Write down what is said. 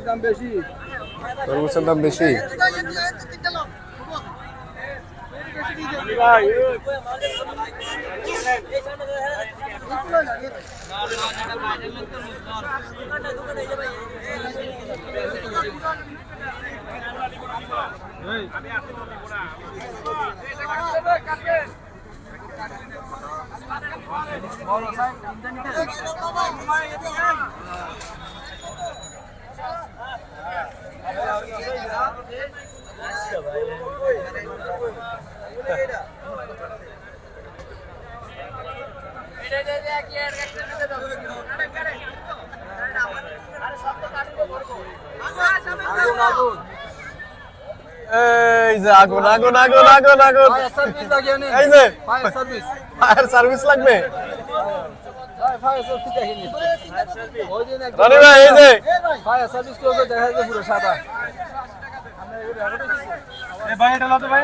দাম বেশি। তরমুজের দাম বেশি। এই যে আগুন আগুন আগুন আগুন আগুন, এই যে ফায়ার সার্ভিস লাগবে। রনি ভাই এই যে ফায়ার সার্ভিস দেখা যায় পুরো সাদা। ভাই এটা লাতে ভাই